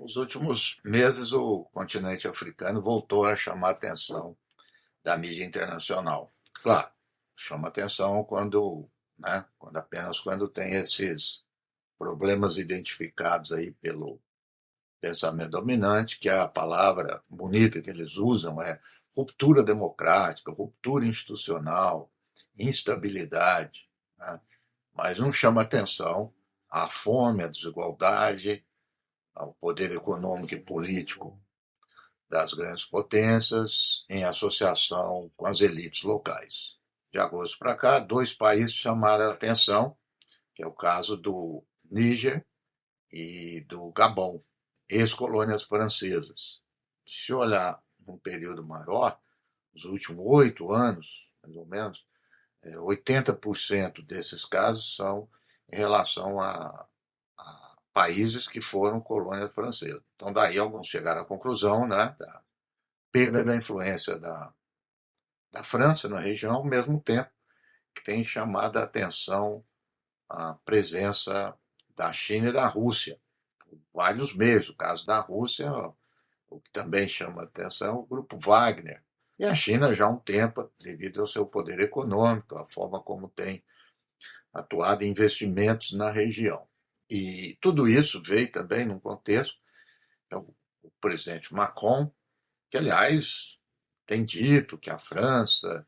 Nos últimos meses, o continente africano voltou a chamar a atenção da mídia internacional. Claro, chama atenção apenas quando tem esses problemas identificados aí pelo pensamento dominante, que a palavra bonita que eles usam é ruptura democrática, ruptura institucional, instabilidade, né? Mas não chama atenção à fome, à desigualdade, ao poder econômico e político das grandes potências em associação com as elites locais. De agosto para cá, dois países chamaram a atenção, que é o caso do Níger e do Gabão, ex-colônias francesas. Se olhar num período maior, os últimos 8 anos, mais ou menos, 80% desses casos são em relação a países que foram colônia francesa. Então, daí alguns chegaram à conclusão, né, da perda da influência da França na região, ao mesmo tempo que tem chamado a atenção a presença da China e da Rússia, por vários meses. O caso da Rússia, o que também chama a atenção é o grupo Wagner. E a China já há um tempo, devido ao seu poder econômico, a forma como tem atuado em investimentos na região. E tudo isso veio também num contexto, o presidente Macron, que, aliás, tem dito que a França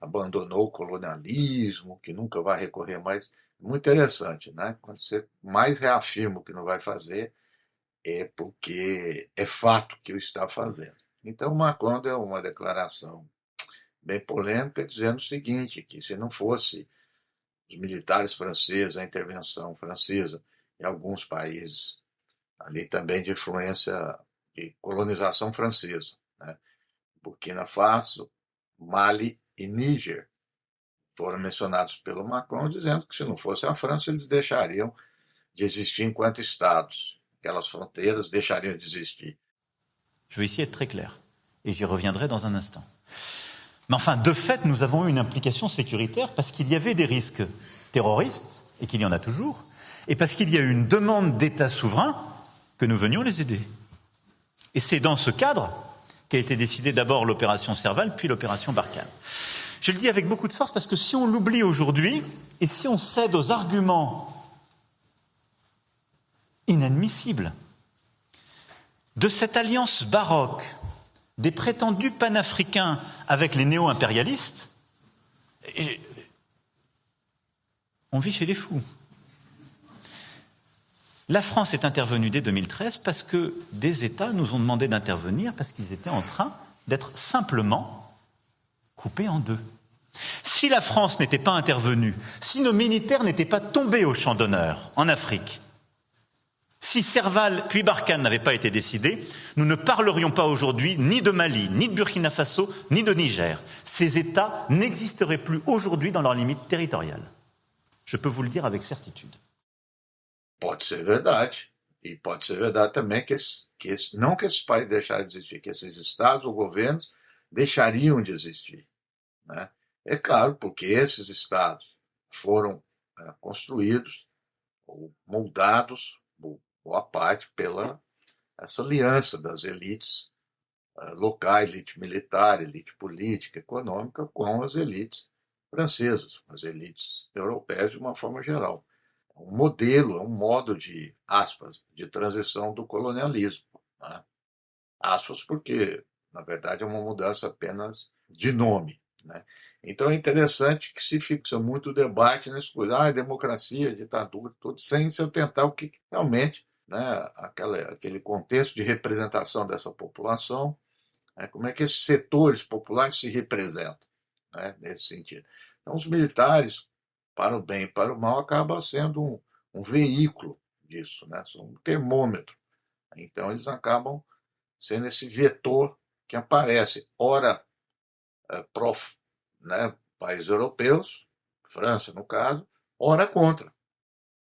abandonou o colonialismo, que nunca vai recorrer mais. Muito interessante, né? Quando você mais reafirma o que não vai fazer, é porque é fato que o está fazendo. Então, Macron deu uma declaração bem polêmica, dizendo o seguinte, que se não fosse os militares franceses, a intervenção francesa em alguns países, ali também de influência de colonização francesa, né? Burkina Faso, Mali e Níger foram mencionados pelo Macron, dizendo que se não fosse a França, eles deixariam de existir enquanto Estados. Aquelas fronteiras deixariam de existir. Je vais essayer d'être très clair, et j'y reviendrai dans un instant. Mais enfin, de fait, nous avons eu une implication sécuritaire parce qu'il y avait des risques terroristes, et qu'il y en a toujours, et parce qu'il y a eu une demande d'États souverains que nous venions les aider. Et c'est dans ce cadre qu'a été décidée d'abord l'opération Serval, puis l'opération Barkhane. Je le dis avec beaucoup de force parce que si on l'oublie aujourd'hui, et si on cède aux arguments inadmissibles de cette alliance baroque des prétendus panafricains avec les néo-impérialistes, on vit chez les fous. La France est intervenue dès 2013 parce que des États nous ont demandé d'intervenir parce qu'ils étaient en train d'être simplement coupés en deux. Si la France n'était pas intervenue, si nos militaires n'étaient pas tombés au champ d'honneur en Afrique, si Serval puis Barkhane n'avaient pas été décidés, nous ne parlerions pas aujourd'hui ni de Mali, ni de Burkina Faso, ni de Niger. Ces États n'existeraient plus aujourd'hui dans leurs limites territoriales. Je peux vous le dire avec certitude. Pode ser verdade. E pode ser verdade também não que esses países deixaram de existir, que esses estados ou governos deixariam de existir, né? É claro, porque esses estados foram construídos ou moldados, boa parte, pela essa aliança das elites locais, elite militar, elite política, econômica, com as elites francesas, as elites europeias de uma forma geral. É um modelo, é um modo de, aspas, de transição do colonialismo, né? Aspas porque, na verdade, é uma mudança apenas de nome, né? Então é interessante que se fixa muito o debate nessa coisa, democracia, ditadura, tudo, sem se atentar ao que realmente, né, aquele contexto de representação dessa população, né, como é que esses setores populares se representam, né, nesse sentido. Então os militares, para o bem e para o mal, acabam sendo um veículo disso, né, são um termômetro. Então eles acabam sendo esse vetor que aparece, ora né, países europeus, França no caso, ora contra,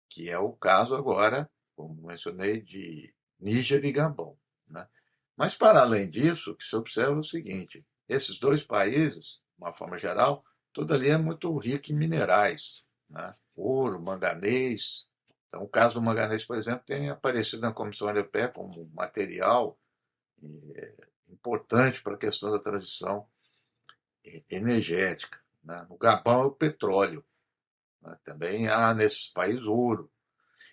que é o caso agora, como mencionei, de Níger e Gabão, né? Mas, para além disso, o que se observa é o seguinte, esses dois países, de uma forma geral, tudo ali é muito rico em minerais, né? Ouro, manganês, Então, o caso do manganês, por exemplo, tem aparecido na Comissão Europeia como um material importante para a questão da transição energética. Né? No Gabão é o petróleo. Né? Também há nesses países ouro.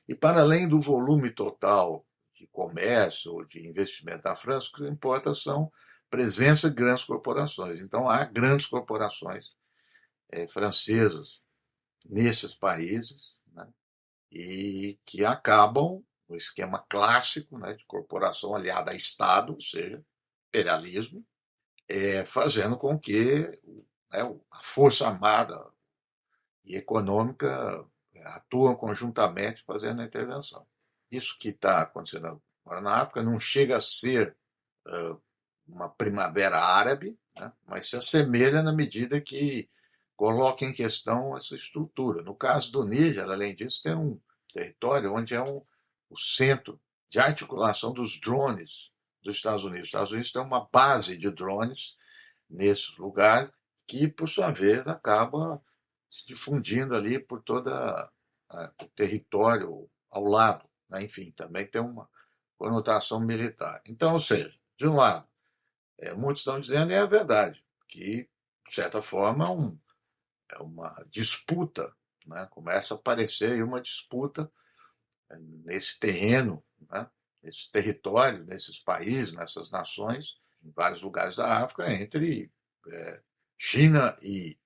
E para além do volume total de comércio ou de investimento da França, o que importa são presença de grandes corporações. Então, há grandes corporações francesas nesses países, né, e que acabam no esquema clássico, né, de corporação aliada a Estado, ou seja, imperialismo, fazendo com que, né, a força armada e econômica atuam conjuntamente fazendo a intervenção. Isso que está acontecendo agora na África não chega a ser uma primavera árabe, né, mas se assemelha na medida que coloca em questão essa estrutura. No caso do Níger, além disso, tem um território onde é o centro de articulação dos drones dos Estados Unidos. Os Estados Unidos têm uma base de drones nesse lugar que, por sua vez, acaba se difundindo ali por todo o território ao lado. Né? Enfim, também tem uma conotação militar. Então, ou seja, de um lado, muitos estão dizendo, e é a verdade, que, de certa forma, é uma disputa, né? Começa a aparecer aí uma disputa nesse terreno, né? Nesse território, nesses países, nessas nações, em vários lugares da África, entre China e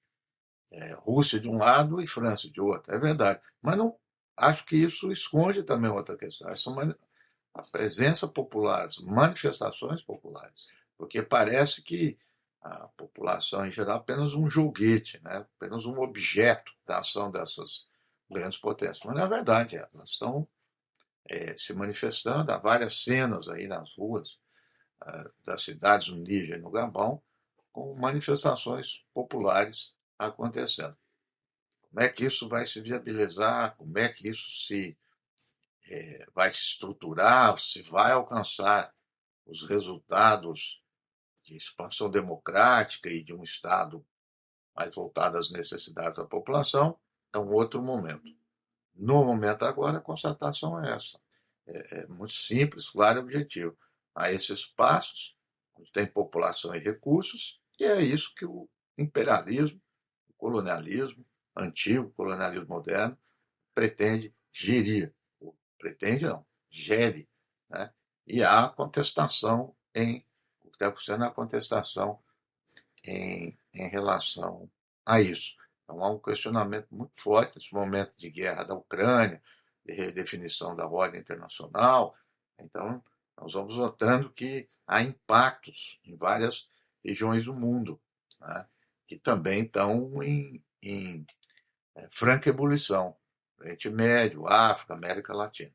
Rússia de um lado e França de outro. É verdade. Mas não acho que isso esconde também outra questão. A presença popular, as manifestações populares. Porque parece que a população em geral é apenas um joguete, né? Apenas um objeto da ação dessas grandes potências. Mas, na verdade, elas estão se manifestando. Há várias cenas aí nas ruas das cidades no Níger e no Gabão, com manifestações populares acontecendo. Como é que isso vai se viabilizar? Como é que isso vai se estruturar? Se vai alcançar os resultados de expansão democrática e de um Estado mais voltado às necessidades da população, é um outro momento. No momento agora, a constatação é essa. É muito simples, claro e objetivo. Há esses passos, onde tem população e recursos, e é isso que o imperialismo, o colonialismo antigo, o colonialismo moderno, pretende gerir. Pretende não, gere. Né? E há contestação o que está acontecendo é a contestação em relação a isso. Então há um questionamento muito forte nesse momento de guerra da Ucrânia, de redefinição da ordem internacional. Então, nós vamos notando que há impactos em várias regiões do mundo, né, que também estão em franca ebulição. Oriente Médio, África, América Latina.